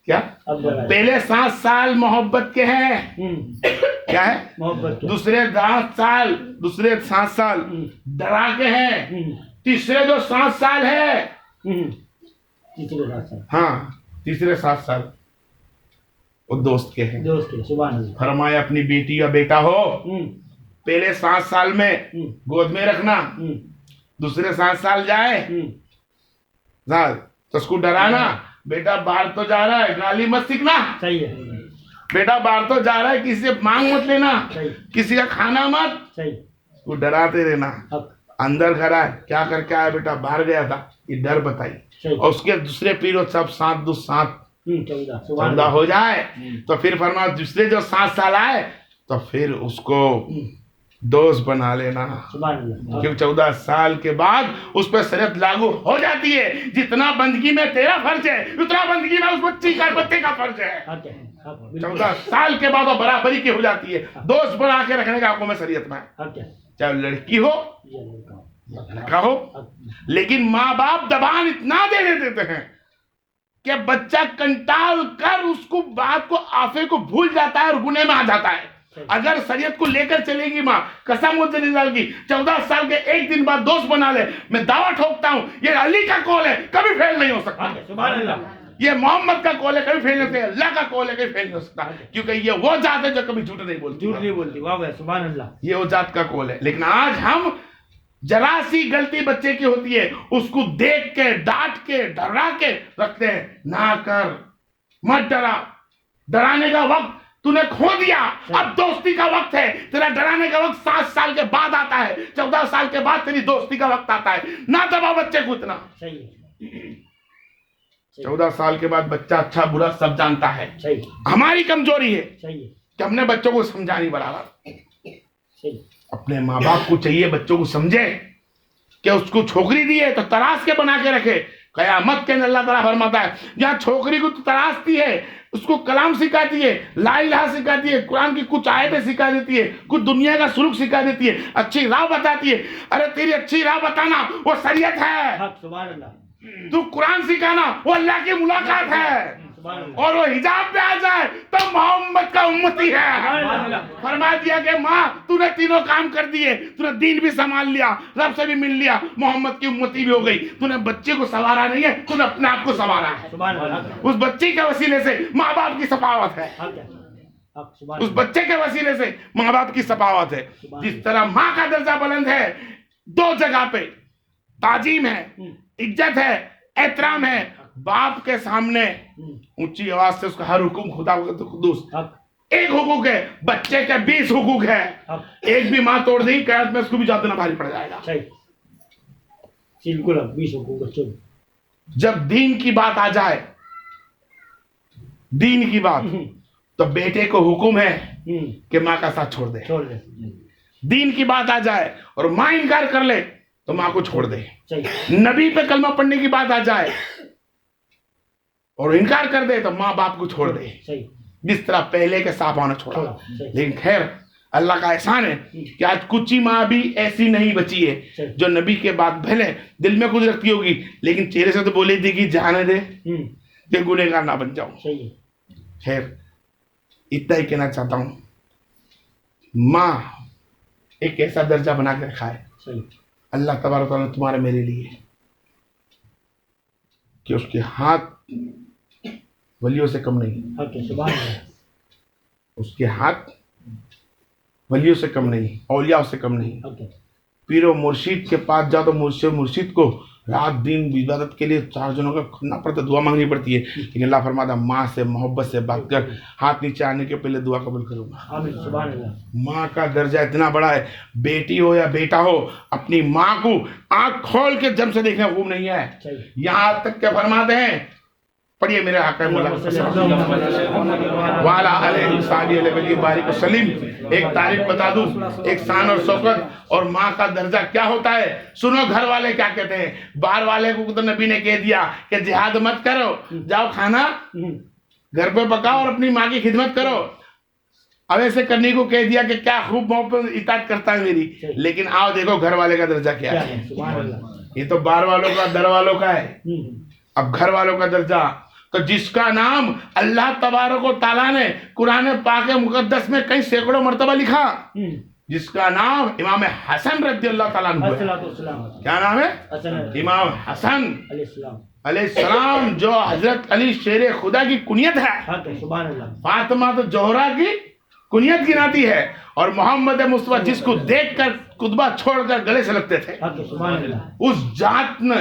क्या पहले 7 साल मोहब्बत के हैं, क्या है मोहब्बत, दूसरे 7 साल डरा के हैं, तीसरे जो 7 साल है, तीसरे 7 साल वो दोस्त के हैं। फरमाया अपनी बेटी या बेटा हो, पहले 7 साल में गोद में रखना, दूसरे 7 साल जाए तो उसको डराना, बेटा बाहर तो जा रहा है, गाली मत सीखना, सही है, बेटा बाहर तो जा रहा है, किसी से मांग मत लेना, किसी का खाना मत, सही, वो डराते रहना। अंदर घर आए, क्या करके आया बेटा, बाहर गया था, ये डर बताइए। और उसके दूसरे पीरियड सब 7 2 7 14 हो जाए तो फिर फरमा दूसरे जो 7 साल आए तो फिर उसको दोस्त बना लेना, क्योंकि 14 साल के बाद उस पर शरीयत लागू हो जाती है। जितना बंदगी में तेरा फर्ज है उतना बंदगी में उस बच्चे का फर्ज है। 14 साल के बाद वो बराबरी की हो जाती है, दोस्त बना के रखने का हुक्म है शरीयत में, चाहे लड़की हो लड़का हो। लेकिन माँ बाप दबान इतना दे देते हैं कि बच्चा कंटाल कर उसको बात को आफे को भूल जाता है और गुने में आ जाता है। अगर शरीयत को लेकर चलेगी माँ, कसम मुझे निकाल की 14 साल के एक दिन बाद दोस्त बना ले, मैं दावा ठोकता हूँ ये अली का कॉल है, कभी फेल नहीं हो सकता। सुभान अल्लाह। ये मोहम्मद का कॉल है, कभी फेल नहीं हो सकता। अल्लाह का कॉल है, कभी फेल नहीं हो सकता, क्योंकि ये वो जात है जो कभी झूठ नहीं बोलती। वाह सुभान अल्लाह, ये वो जात का कॉल है। लेकिन आज हम जरा सी गलती बच्चे की होती है उसको देख के डांट के डरा के रखते हैं, ना कर, मत डरा, डराने का वक्त तूने खो दिया, अब दोस्ती का वक्त है। तेरा डराने का वक्त 7 साल के बाद आता है, 14 साल के बाद तेरी दोस्ती का वक्त आता है। ना दबाओ बच्चे को इतना। 14 साल के बाद बच्चा अच्छा बुरा सब जानता है। हमारी कमजोरी है कि हमने बच्चों को समझा नहीं बराबर। अपने माँ बाप को चाहिए बच्चों को समझे कि उसको छोकरी दी है तो तराश के बना के रखे। कयामत के अल्लाह ताला फरमाता है जहाँ छोकरी को तो तराशती है, उसको कलाम सिखाती है, ला इलाहा सिखाती है, कुरान की कुछ आयतें सिखा देती है, कुछ दुनिया का सुलूक सिखा देती है, अच्छी राह बताती है। अरे तेरी अच्छी राह बताना वो शरीयत है, तू कुरान सिखाना वो अल्लाह की मुलाकात है। और वो हिजाब पे आ जाए तो मोहम्मद का उम्मती है। फरमा दिया कि माँ तूने तीनों काम कर दिए, तूने दीन भी संभाल लिया, रब से भी मिल लिया, मोहम्मद की उम्मती भी हो गई। तूने बच्चे को संवारा नहीं है, तूने अपने आप को संवारा है। उस बच्चे के वसीले से माँ बाप की सफावत है, उस बच्चे के वसीले से माँ बाप की सफावत है। जिस तरह माँ का दर्जा बुलंद है, 2 जगह पे ताजीम है, इज्जत है, एहतराम है। बाप के सामने ऊंची आवाज से उसका हर हुक्म खुदा खुदूस एक हुकूक है, बच्चे के 20 हुकूक है। एक भी माँ तोड़ देगी क़यामत में उसको भी जवाब देना भारी पड़ जाएगा। बिल्कुल 20 हुकूक बच्चों। जब दीन की बात आ जाए, दीन की बात, तो बेटे को हुक्म है कि माँ का साथ छोड़ दे। दीन की बात आ जाए और माँ इनकार कर ले तो माँ को छोड़ दे। नबी पे कलमा पढ़ने की बात आ जाए और इनकार कर दे तो माँ बाप को छोड़ दे, जिस तरह पहले के साहबा ने छोड़ा। लेकिन खैर अल्लाह का एहसान है कि आज कुछ ही माँ भी ऐसी नहीं बची है जो नबी के बाद भले दिल में कुछ रखती होगी, लेकिन चेहरे से तो बोली थी कि जाने दे कि गुनहगार ना बन जाऊं। खैर इतना ही कहना चाहता हूँ, माँ एक ऐसा दर्जा बना के रखा है अल्लाह तबारक व तआला तुम्हारे मेरे लिए कि उसके हाथ वलियों से कम नहीं, उसके हाथ वलियों से कम नहीं, औलिया से कम नहीं। पीरो मुर्शिद के पास जाओ तो मुर्शिद को रात दिन इबादत के लिए 4 जनों का करना पड़ता, दुआ मांगनी पड़ती है। लेकिन अल्लाह फरमाता माँ से मोहब्बत से बात कर, हाथ नीचे आने के पहले दुआ कबूल करूँगा। माँ का दर्जा इतना बड़ा है, बेटी हो या बेटा हो, अपनी माँ को आँख खोल के जम से देखना खूब नहीं है। यहाँ तक के फरमाते हैं, पढ़िए मेरे आका वाला बारिक सलीम। एक तारीफ बता दूं, एक शान और शौकत और माँ का दर्जा क्या होता है। सुनो घर वाले क्या कहते हैं। बाहर वाले को तो नबी ने कह दिया कि जिहाद मत करो, जाओ खाना घर पे पकाओ और अपनी माँ की खिदमत करो। अब ऐसे करने को कह दिया कि क्या खूब माँ पर इताअत करता है मेरी। लेकिन आओ देखो घर वाले का दर्जा क्या है। ये तो बाहर वालों का दर वालों का है। अब घर वालों का दर्जा तो जिसका नाम अल्लाह तबारक व तआला ने कुरान पाक मुकद्दस में कई सैकड़ों मर्तबा लिखा, जिसका नाम इमाम हसन रज़ियल्लाहु ताला अन्हु है। क्या नाम है? इमाम हसन अलैहिस्सलाम, जो हजरत अली शेर खुदा की कुनियत है। फातिमा तो जोहरा की कुनियत गिनाती है, और मोहम्मद मुस्तफा जिसको देखकर कुतबा छोड़कर गले से लगते थे, उस जात ने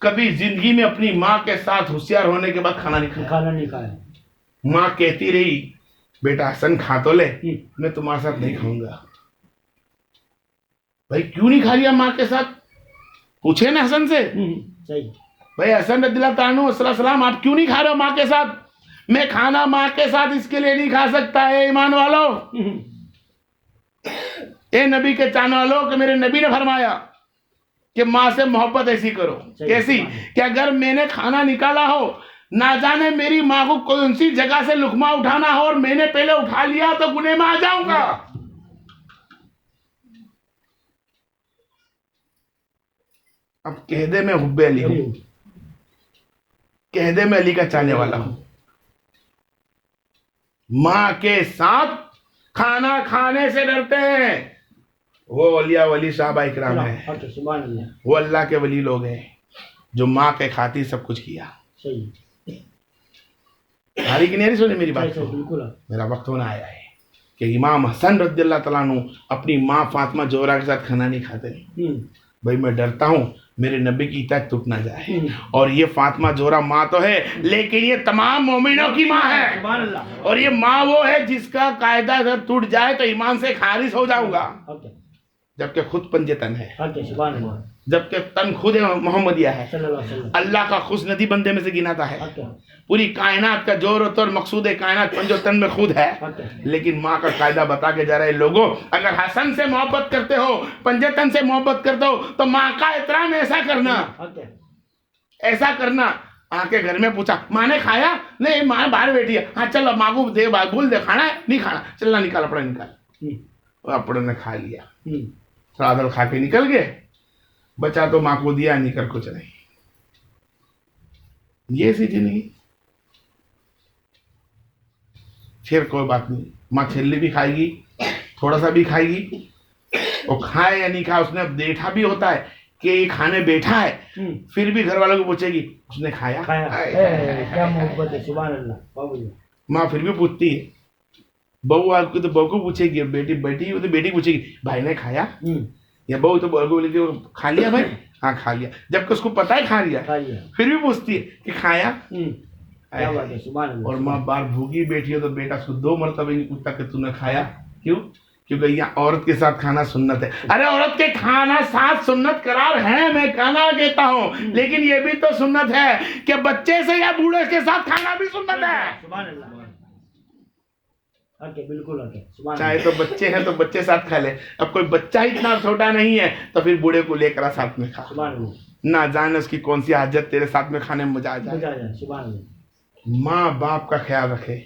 कभी जिंदगी में अपनी माँ के साथ होशियार होने के बाद खाना नहीं खाया। माँ कहती रही, बेटा हसन खा तो ले, मैं तुम्हारे साथ नहीं खाऊंगा। भाई क्यों नहीं खा लिया माँ के साथ? पूछे ना हसन से, सही भाई हसन रज़ियल्लाहु अन्हु सलाम, आप क्यों नहीं खा रहे हो माँ के साथ? मैं खाना माँ के साथ इसके लिए नहीं खा सकता है ईमान वालों, ए नबी के चाहने वालों, कि मेरे नबी ने फरमाया कि माँ से मोहब्बत ऐसी करो। कैसी? कि अगर मैंने खाना निकाला हो, ना जाने मेरी माँ को कौन सी जगह से लुकमा उठाना हो और मैंने पहले उठा लिया तो गुनाह में आ जाऊंगा। अब कह दे मैं हुब्बे अली हूं, कह दे मैं अली का चाहने वाला हूं। माँ के साथ खाना खाने से डरते हैं। वो औलिया वली साहबा इकराम है, वो अल्लाह के वली लोग हैं जो माँ के खातिर सब कुछ किया। हारी की नहीं सुने मेरी बात? मेरा वक्त होना आया है कि इमाम हसन रज़ियल्लाहु ताला अन्हु अपनी माँ फातिमा जोहरा के साथ खाना नहीं खाते। भाई मैं डरता हूँ मेरे नबी की इताअत टूट ना जाए। और ये फातिमा जोहरा माँ तो है, लेकिन ये तमाम मोमिनों की माँ है। और ये माँ वो है जिसका कायदा अगर टूट जाए तो ईमान से खारिज हो जाऊंगा, जबकि खुद पंजतन है, जबकि तन खुद मोहम्मदिया है। अल्लाह का खुश नदी बंदे में से गिनाता है। पूरी कायनात का जोर और मकसूद कायनात पंजतन में खुद है, लेकिन माँ का कायदा बता के जा रहे लोगों, अगर हसन से मोहब्बत करते हो, पंजतन से मोहब्बत करते हो, तो माँ का एहतराम ऐसा करना, ऐसा करना। आके घर में पूछा, माँ ने खाया? नहीं, माँ बाहर बैठी है। हाँ चलो माँ को दे, बोल दे खाना है, नहीं खाना, चलना निकाल अपना निकाल। अपने ने खा लिया, थोड़ा खा के निकल गए, बचा तो माँ को दिया, निकल कुछ नहीं। ये सी जिंदगी। फिर कोई बात नहीं, माँ छिल्ली भी खाएगी, थोड़ा सा भी खाएगी, और खाए या नहीं खाए उसने अब देखा भी होता है कि ये खाने बैठा है, फिर भी घर वालों को पूछेगी उसने खाया? क्या मोहब्बत है, सुभान अल्लाह। माँ फिर भी पूछती है, बहू आपको तो बहू को पूछेगी, बेटी बैठी हो तो बेटी पूछेगी भाई ने खाया? या बहू तो बहू को बोलेगी खा लिया भाई? हाँ खा लिया, जबकि उसको पता है खा लिया, फिर भी पूछती है कि खाया? और माँ बार भूखी बैठी हो तो बेटा उसको 2 मरतबा नहीं पूछता कि तूने खाया। क्यों? क्योंकि यहाँ औरत के साथ खाना सुन्नत है। अरे औरत के खाना साथ सुन्नत करार है, मैं खाना कहता हूँ, लेकिन ये भी तो सुन्नत है कि बच्चे से या बूढ़े के साथ खाना भी सुन्नत है। बिल्कुल चाहे तो बच्चे हैं तो बच्चे साथ खा ले, अब कोई बच्चा इतना छोटा नहीं है तो फिर बूढ़े को लेकर साथ में खा, ना जाने उसकी कौन सी हाजत तेरे साथ में खाने में मजा आ जाए। माँ बाप का ख्याल रखे,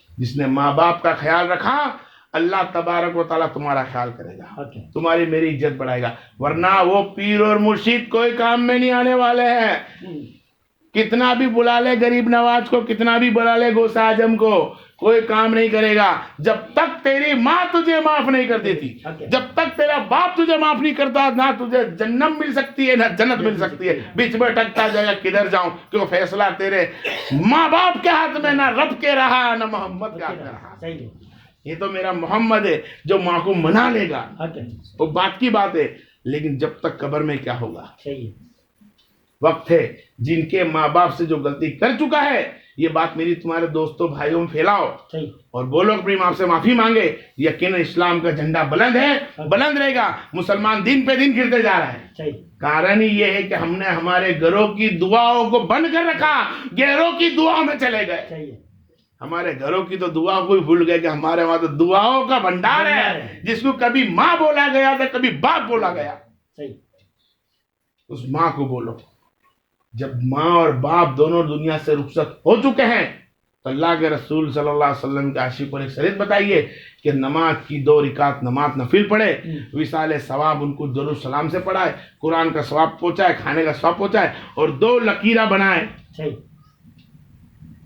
जिसने माँ बाप का ख्याल रखा अल्लाह तबारक व तआला तुम्हारा ख्याल करेगा, तुम्हारी मेरी इज्जत बढ़ाएगा। वरना वो पीर और मुर्शिद कोई काम में नहीं आने वाले हैं। कितना भी बुला ले गरीब नवाज को, कितना भी बुला ले गौसे आजम को, कोई काम नहीं करेगा जब तक तेरी माँ तुझे माफ नहीं कर देती, जब तक तेरा बाप तुझे माफ नहीं करता, ना तुझे जन्नत मिल सकती है ना जन्नत मिल सकती है। बीच में अटकता जाएगा किधर जाऊं, क्यों फैसला तेरे माँ बाप के हाथ में, ना रब के रहा ना मोहम्मद के हाथ में रहा। ये तो मेरा मोहम्मद है जो माँ को मना लेगा, वो बात की बात है, लेकिन जब तक कब्र में क्या होगा। वक्त है जिनके माँ बाप से जो गलती कर चुका है, ये बात मेरी तुम्हारे दोस्तों भाइयों में फैलाओ और बोलो अपनी माँ से माफी मांगे। यकीन इस्लाम का झंडा बुलंद है, बुलंद रहेगा। मुसलमान दिन पे दिन गिरते जा रहा है। कारण ही ये है कि हमने हमारे घरों की दुआओं को बंद कर रखा, गैरों की दुआओं में चले गए। हमारे घरों की तो दुआ को ही भूल गए कि हमारे वहां तो दुआओं का भंडार है, जिसको कभी माँ बोला गया था, कभी बाप बोला गया। उस माँ को बोलो। जब माँ और बाप दोनों दुनिया से रुखसत हो चुके हैं तो अल्लाह के रसूल सल्लल्लाहु अलैहि वसल्लम के आशिक पर एक शरीयत बताइए कि नमाज की 2 रिकात नमाज नफिल पढ़े, विसाले सवाब उनको दुरूद सलाम से पढ़ाए, कुरान का सवाब पहुँचाए, खाने का सवाब पहुँचाए और 2 लकीरा बनाए।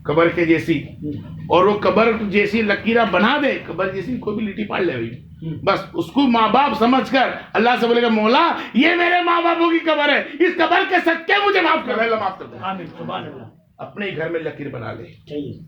कब्र के जैसी, और वो कब्र जैसी लकीरा बना दे, कब्र जैसी कोई भी लिट्टी पाड़ ले भाई, बस उसको माँ बाप समझकर अल्लाह से बोलेगा मौला ये मेरे माँ बापों की कब्र है, इस कब्र के सदके मुझे माफ कर, अल्लाह माफ कर दे। आमीन सुभान अल्लाह। अपने घर में लकीर बना ले, चाहिए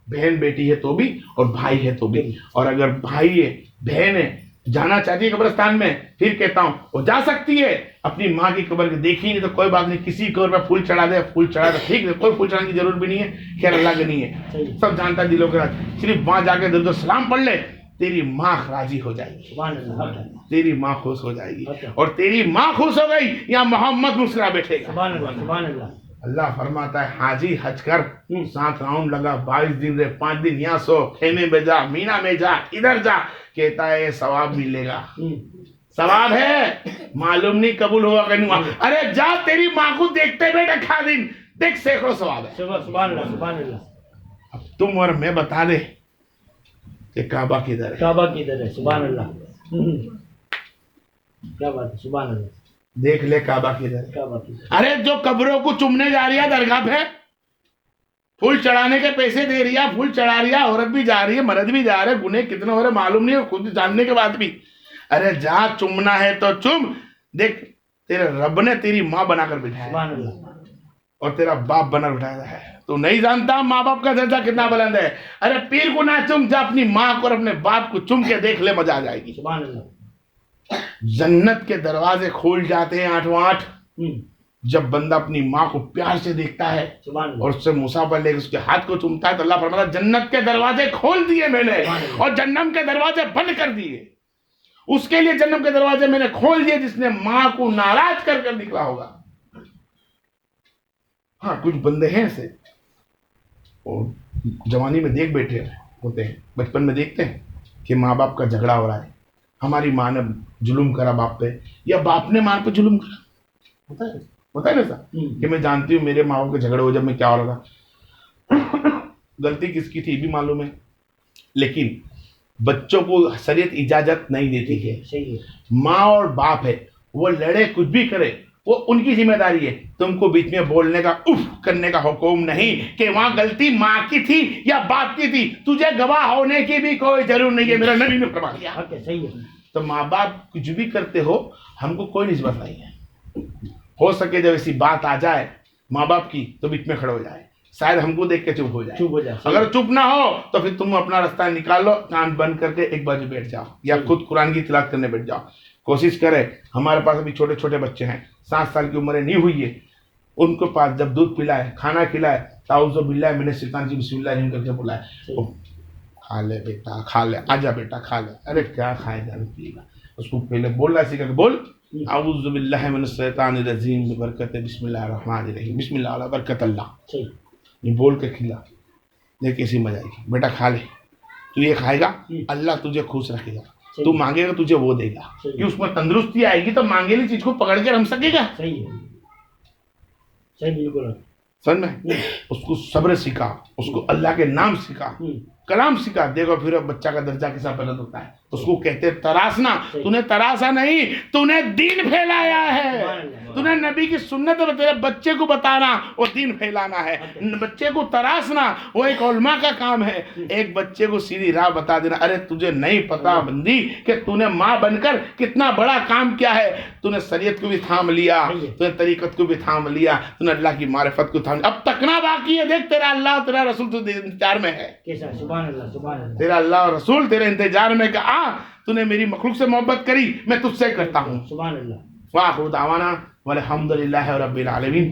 बहन बेटी है तो भी और भाई है तो भी, और अगर भाई है बहन है जाना चाहती है कब्रिस्तान में, फिर कहता हूँ वो जा सकती है, अपनी माँ की कब्र देखी नहीं तो कोई बात नहीं, किसी कब्र पे फूल चढ़ा दे, फूल चढ़ा दे ठीक है, कोई फूल चढ़ाने की जरूरत भी नहीं है, खैर अल्लाह की नहीं है, सब जानता है दिलों के राज, सिर्फ वहां जाके दर सलाम पढ़ ले, तेरी माँ राजी हो जाएगी, तेरी माँ खुश हो जाएगी, और तेरी माँ खुश हो गई या मोहम्मद मुस्कुरा बैठेगा। अल्लाह फरमाता है हाजी हज कर 7 राउंड लगा, 22 दिन रहे, 5 दिन यहाँ सो, खेमे में जा, मीना में जा, इधर जा, कहता है सवाब मिलेगा, सवाब है, मालूम नहीं कबूल होगा कि नहीं। अरे जा तेरी माँ को देखते बैठे खा दिन, देख सैकड़ों सवाब है। सुभान अल्लाह। अब तुम और मैं बता दे कि काबा किधर है, काबा किधर है, सुभान अल्लाह। क्या बात है, सुभान अल्लाह। देख ले काबा किधर है। काबा किधर। अरे जो कब्रों को चुमने जा रही है दरगाह पे, फूल चढ़ाने के पैसे दे रही है, फूल चढ़ा रही है, औरत भी जा रही है, मर्द भी जा रहे, गुने कितने हो रहे मालूम नहीं है, खुद जानने के बाद भी, अरे जा चुमना है तो चुम, देख तेरे रब ने तेरी माँ बनाकर बिठाया और तेरा बाप बना बिठाया है, तो नहीं जानता माँ बाप का दर्जा कितना बुलंद है। अरे पीर को ना चुम, जा अपनी माँ को और अपने बाप को चुम के देख ले, मजा आ जाएगी। सुभान अल्लाह। जन्नत के दरवाजे खोल जाते हैं 8 जब बंदा अपनी माँ को प्यार से देखता है और उससे मुसाफा लेकर उसके हाथ को चूमता है, तो अल्लाह फरमाता है जन्नत के दरवाजे खोल दिए मैंने और जन्नम के दरवाजे बंद कर दिए। उसके लिए जन्नम के दरवाजे मैंने खोल दिए जिसने माँ को नाराज कर निकला होगा। हाँ कुछ बंदे हैं ऐसे, और जवानी में देख बैठे होते हैं, बचपन में देखते हैं कि माँ बाप का झगड़ा हो रहा है, हमारी माँ ने जुल्म करा बाप पे या बाप ने माँ पे जुल्म करा, होता है ना सर, कि मैं जानती हूँ मेरे माँ बाप के झगड़े हो जब मैं क्या हो रहा था, गलती किसकी थी भी मालूम है, लेकिन बच्चों को शरीयत इजाजत नहीं देती है। सही है। माँ और बाप है, वो लड़े कुछ भी करे वो उनकी जिम्मेदारी है, तुमको बीच में बोलने का उफ करने का हुक्म नहीं कि वहां गलती माँ की थी या बाप की थी, तुझे गवाह होने की भी कोई जरूरत नहीं है, मेरा नबी ने फरमा दिया। सही है। तो माँ बाप कुछ भी करते हो हमको कोई निस्बत नहीं है, हो सके जब ऐसी बात आ जाए माँ बाप की तो बीच में खड़े हो जाए, शायद हमको देख के चुप हो जाए। अगर चुप ना हो तो फिर तुम अपना रास्ता निकाल लो, कान बंद करके एक बाजू बैठ जाओ या खुद कुरान की तिलावत करने बैठ जाओ। कोशिश करें, हमारे पास अभी छोटे छोटे बच्चे हैं, 7 साल की उम्र नहीं हुई है, उनको पास जब दूध पिलाए खाना खिलाए ताउज़ु बिल्लाहि मिनश शैतान जी बिस्मिल्लाह करके बुलाए, खा ले बेटा खा ले, आजा बेटा खा ले, अरे क्या खाएगा पिएगा, उसको पहले बोलना सीखा कि बोल आऊज़ु बिल्लाहि मिनश शैतानिर रजीम बरकत बिस्मिल्लाहिर रहमानिर रहीम बिस्मिल्लाह अला बरकत अल्लाह, ये बोल के खिला, देख कैसी मजा आएगी, बेटा खा ले, तू ये खाएगा अल्लाह तुझे खुश रखेगा, तू मांगेगा तुझे वो देगा, कि उसमें तंदुरुस्ती आएगी तो मांगेली चीज को पकड़ के रम सकेगा। सही है, सही बिल्कुल। समझ में, उसको सब्र सिखा, उसको अल्लाह के नाम सिखा, कलाम सिखा, देखो फिर बच्चा का दर्जा कैसा बुलंद होता है। उसको कहते तरासना, तूने तरासा नहीं, तूने दीन फैलाया है, तूने नबी की सुन्नत तेरे बच्चे को बताना वो दीन फैलाना है, बच्चे को तरासना वो एक उलमा का काम है, एक बच्चे को सीधी राह बता देना। अरे तुझे नहीं पता बंदी कि तूने माँ बनकर कितना बड़ा काम किया है, तूने शरीयत को भी थाम लिया, तूने तरीकत को भी थाम लिया, तूने अल्लाह की मारिफत को थाम, अब तकना बाकी है, देख तेरा अल्लाह तेरा रसूल तुझे इंतजार में है, तेरा अल्लाह और रसूल तेरे इंतजार में का तूने मेरी मखलूक से मोहब्बत करी, मैं तुझसे करता हूँ। वाह दावाना वल्हम्दुलिल्लाहि रब्बिल आलमीन।